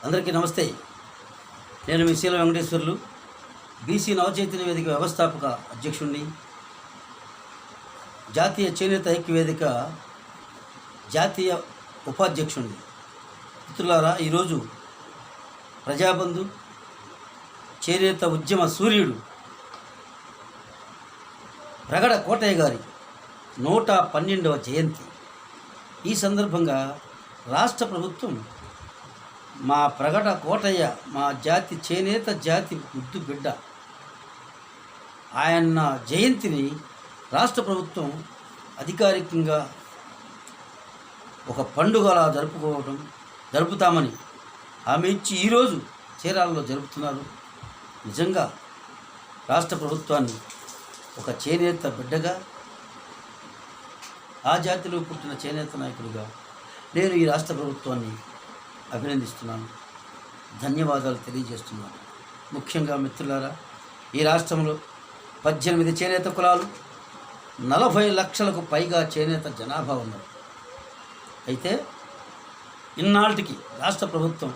అందరికీ నమస్తే. నేను మీ శీల వెంకటేశ్వర్లు, బీసీ నవచైతన్య వేదిక వ్యవస్థాపక అధ్యక్షుడిని, జాతీయ చేనేత ఐక్య వేదిక జాతీయ ఉపాధ్యక్షుడిని. మిత్రులారా, ఈరోజు ప్రజాబంధు చేనేత ఉద్యమ సూర్యుడు ప్రగడ కోటయ్య గారి 112వ జయంతి. ఈ సందర్భంగా రాష్ట్ర ప్రభుత్వం మా ప్రగడ కోటయ్య, మా జాతి చేనేత జాతి ముద్దు బిడ్డ, ఆయన జయంతిని రాష్ట్ర ప్రభుత్వం అధికారికంగా ఒక పండుగలా జరుపుతామని హామీ ఇచ్చి ఈరోజు చీరాలలో జరుపుతున్నారు. నిజంగా రాష్ట్ర ప్రభుత్వాన్ని ఒక చేనేత బిడ్డగా, ఆ జాతిలో పుట్టిన చేనేత నాయకుడిగా నేను ఈ రాష్ట్ర ప్రభుత్వాన్ని అభినందిస్తున్నాను, ధన్యవాదాలు తెలియజేస్తున్నాను. ముఖ్యంగా మిత్రులారా, ఈ రాష్ట్రంలో 18 చేనేత కులాలు, 40 లక్షలకు పైగా చేనేత జనాభా ఉన్నారు. అయితే ఇన్నాళ్ళకి రాష్ట్ర ప్రభుత్వం,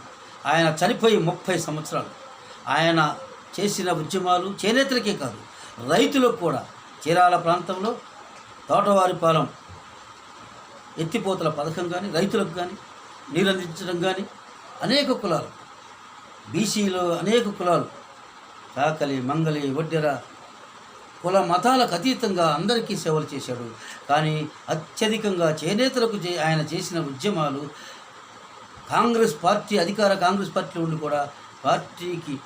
ఆయన చనిపోయి 30 సంవత్సరాలు, ఆయన చేసిన ఉద్యమాలు చేనేతలకే కాదు రైతులకు కూడా, చీరాల ప్రాంతంలో తోటవారిపాలెం ఎత్తిపోతల పథకం కానీ, రైతులకు కానీ నీరు అందించడం కానీ, అనేక కులాలు, బీసీలో అనేక కులాలు, కాకలి, మంగలి, వడ్డెర కుల మతాలకు అతీతంగా అందరికీ సేవలు చేశాడు. కానీ అత్యధికంగా చేనేతలకు ఆయన చేసిన ఉద్యమాలు, కాంగ్రెస్ పార్టీ, అధికార కాంగ్రెస్ పార్టీలో ఉండి కూడా పార్టీకి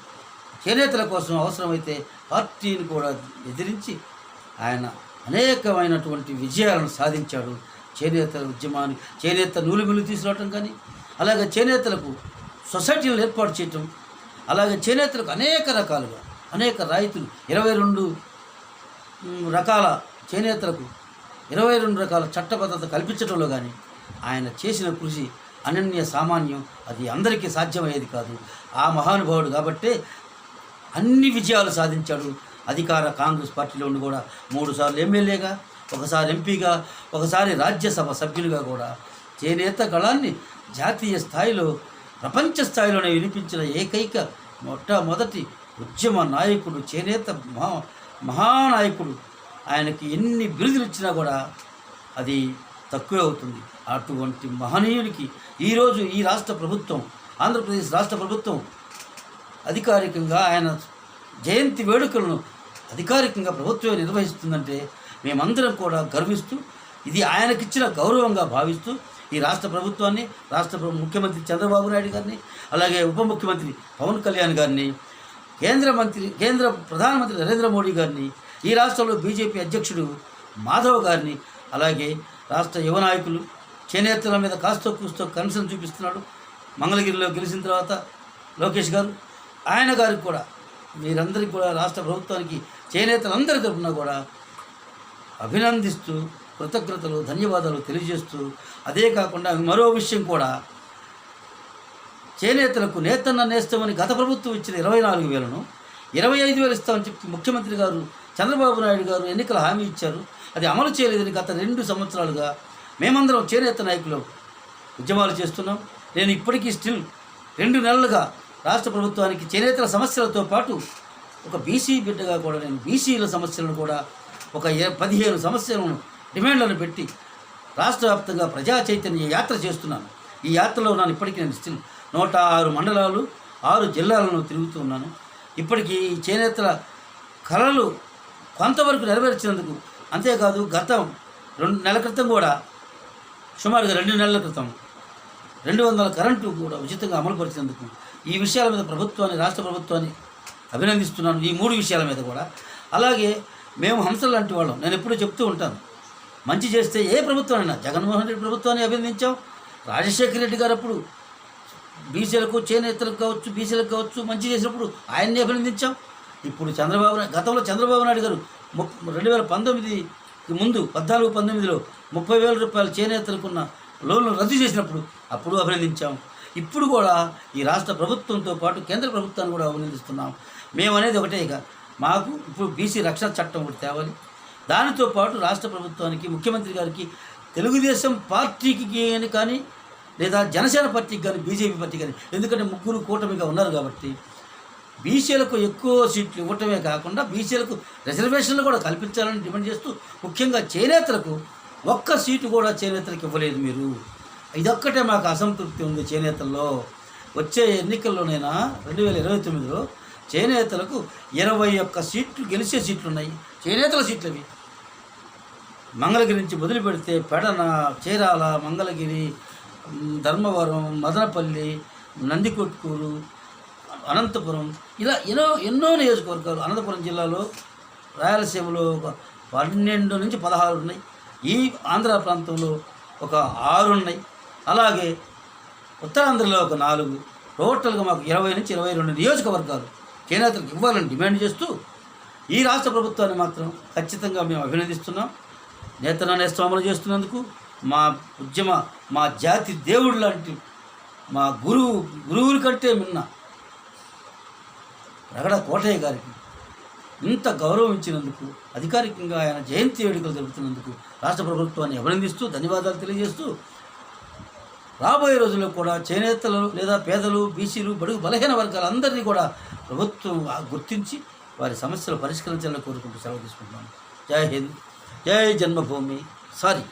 చేనేతల కోసం అవసరమైతే పార్టీని కూడా ఎదిరించి ఆయన అనేకమైనటువంటి విజయాలను సాధించాడు. చేనేత ఉద్యమాన్ని, చేనేత నూలుమిల్లు తీసుకురావటం కానీ, అలాగే చేనేతలకు సొసైటీలను ఏర్పాటు చేయటం, అలాగే చేనేతలకు అనేక రకాలుగా అనేక రాయితీలు, 22 రకాల చేనేతలకు 22 రకాల చట్టబద్ధత కల్పించడంలో కానీ ఆయన చేసిన కృషి అనన్య సామాన్యం. అది అందరికీ సాధ్యమయ్యేది కాదు. ఆ మహానుభావుడు కాబట్టే అన్ని విజయాలు సాధించాడు. అధికార కాంగ్రెస్ పార్టీలో ఉండి కూడా 3 సార్లు ఎమ్మెల్యేగా, ఒకసారి ఎంపీగా, ఒకసారి రాజ్యసభ సభ్యులుగా కూడా చేనేత గళాన్ని జాతీయ స్థాయిలో, ప్రపంచ స్థాయిలోనే వినిపించిన ఏకైక మొట్టమొదటి ఉద్యమ నాయకుడు, చేనేత మహానాయకుడు. ఆయనకి ఎన్ని బిరుదులు ఇచ్చినా కూడా అది తక్కువే అవుతుంది. అటువంటి మహనీయుడికి ఈరోజు ఈ రాష్ట్ర ప్రభుత్వం, ఆంధ్రప్రదేశ్ రాష్ట్ర ప్రభుత్వం అధికారికంగా ఆయన జయంతి వేడుకలను అధికారికంగా ప్రభుత్వం నిర్వహిస్తుందంటే మేమందరం కూడా గర్విస్తూ, ఇది ఆయనకిచ్చిన గౌరవంగా భావిస్తూ ఈ రాష్ట్ర ప్రభుత్వాన్ని, రాష్ట్ర ముఖ్యమంత్రి చంద్రబాబు నాయుడు గారిని, అలాగే ఉప ముఖ్యమంత్రి పవన్ కళ్యాణ్ గారిని, కేంద్ర ప్రధానమంత్రి నరేంద్ర మోడీ గారిని, ఈ రాష్ట్రంలో బీజేపీ అధ్యక్షుడు మాధవ్ గారిని, అలాగే రాష్ట్ర యువ నాయకులు, చేనేతల మీద కాస్తో కూస్తో కన్సర్న్ చూపిస్తున్నాడు మంగళగిరిలో గెలిచిన తర్వాత లోకేష్ గారు, ఆయన గారికి కూడా, మీరందరికీ కూడా రాష్ట్ర ప్రభుత్వానికి చేనేతలందరి తరఫున కూడా అభినందిస్తూ, కృతజ్ఞతలు, ధన్యవాదాలు తెలియజేస్తూ, అదే కాకుండా మరో విషయం కూడా, చేనేతలకు నేతన్న నేస్తామని గత ప్రభుత్వం ఇచ్చిన 24,000ను 25,000 ఇస్తామని చెప్పి ముఖ్యమంత్రి గారు చంద్రబాబు నాయుడు గారు ఎన్నికల హామీ ఇచ్చారు. అది అమలు చేయలేదని గత 2 సంవత్సరాలుగా మేమందరం చేనేత నాయకులు ఉద్యమాలు చేస్తున్నాం. నేను ఇప్పటికీ స్టిల్ 2 నెలలుగా రాష్ట్ర ప్రభుత్వానికి చేనేతల సమస్యలతో పాటు ఒక బీసీ బిడ్డగా కూడా నేను బీసీల సమస్యలను కూడా ఒక 15 సమస్యలను, డిమాండ్లను పెట్టి రాష్ట్ర వ్యాప్తంగా ప్రజా చైతన్య యాత్ర చేస్తున్నాను. ఈ యాత్రలో నేను ఇప్పటికీ స్టిల్ 106 మండలాలు, 6 జిల్లాలను తిరుగుతూ ఉన్నాను. ఇప్పటికీ ఈ చేనేతల కళలు కొంతవరకు నెరవేర్చినందుకు, అంతేకాదు గతం 2 నెలల క్రితం కూడా, సుమారుగా 2 నెలల క్రితం 200 కరెంటు కూడా ఉచితంగా అమలుపరిచినందుకు ఈ విషయాల మీద ప్రభుత్వాన్ని, రాష్ట్ర ప్రభుత్వాన్ని అభినందిస్తున్నాను. ఈ 3 విషయాల మీద కూడా. అలాగే మేము హంసలు లాంటి వాళ్ళం. నేను ఎప్పుడూ చెప్తూ ఉంటాను, మంచి చేస్తే ఏ ప్రభుత్వానైనా, జగన్మోహన్ రెడ్డి ప్రభుత్వాన్ని అభినందించాం, రాజశేఖర రెడ్డి గారు అప్పుడు బీసీలకు, చేనేతలకు కావచ్చు, బీసీలకు కావచ్చు మంచి చేసినప్పుడు ఆయన్ని అభినందించాం. ఇప్పుడు గతంలో చంద్రబాబు నాయుడు గారు 2019కి ముందు 14-19లో 30,000 రూపాయలు చేనేతలకున్న లోన్లు రద్దు చేసినప్పుడు అప్పుడు అభినందించాం. ఇప్పుడు కూడా ఈ రాష్ట్ర ప్రభుత్వంతో పాటు కేంద్ర ప్రభుత్వాన్ని కూడా అభినందిస్తున్నాం. మేమనేది ఒకటే, ఇక మాకు ఇప్పుడు బీసీ రక్షణ చట్టం ఒకటి తేవాలి. దానితో పాటు రాష్ట్ర ప్రభుత్వానికి, ముఖ్యమంత్రి గారికి, తెలుగుదేశం పార్టీకి కానీ లేదా జనసేన పార్టీకి కానీ బీజేపీ పార్టీకి కానీ, ఎందుకంటే ముగ్గురు కూటమిగా ఉన్నారు కాబట్టి బీసీలకు ఎక్కువ సీట్లు ఇవ్వటమే కాకుండా బీసీలకు రిజర్వేషన్లు కూడా కల్పించాలని డిమాండ్ చేస్తూ, ముఖ్యంగా చేనేతలకు ఒక్క సీటు కూడా చేనేతలకు ఇవ్వలేదు మీరు. ఇదొక్కటే మాకు అసంతృప్తి ఉంది చేనేతల్లో. వచ్చే ఎన్నికల్లోనైనా 2029లో చేనేతలకు 21 సీట్లు గెలిచే సీట్లు ఉన్నాయి. చేనేతల సీట్లు అవి. మంగళగిరి నుంచి మొదలు పెడితే పెడన, చీరాల, మంగళగిరి, ధర్మవరం, మదనపల్లి, నందికొట్కూరు, అనంతపురం, ఇలా ఎన్నో నియోజకవర్గాలు. అనంతపురం జిల్లాలో రాయలసీమలో ఒక 12 నుంచి 16 ఉన్నాయి. ఈ ఆంధ్ర ప్రాంతంలో ఒక 6 ఉన్నాయి. అలాగే ఉత్తరాంధ్రలో ఒక 4. టోటల్గా మాకు 20 నుంచి 22 నియోజకవర్గాలు చేనేతలకు ఇవ్వాలని డిమాండ్ చేస్తూ ఈ రాష్ట్ర ప్రభుత్వాన్ని మాత్రం ఖచ్చితంగా మేము అభినందిస్తున్నాం. నేతన్న నేస్తం అమలు చేస్తున్నందుకు, మా జాతి దేవుడు లాంటి మా గురువుల కంటే మిన్న రగడ కోటయ్య గారికి ఇంత గౌరవం ఇచ్చినందుకు, అధికారికంగా ఆయన జయంతి వేడుకలు జరుపుతున్నందుకు రాష్ట్ర ప్రభుత్వాన్ని అభినందిస్తూ ధన్యవాదాలు తెలియజేస్తూ, రాబోయే రోజుల్లో కూడా చేనేతలు లేదా పేదలు, బీసీలు, బడుగు బలహీన వర్గాలందరినీ కూడా ప్రభుత్వం గుర్తించి వారి సమస్యలు పరిష్కరించాలని కోరుకుంటూ సెలవు తీసుకుంటున్నాను. జై హింద్, జై జన్మభూమి. సారీ.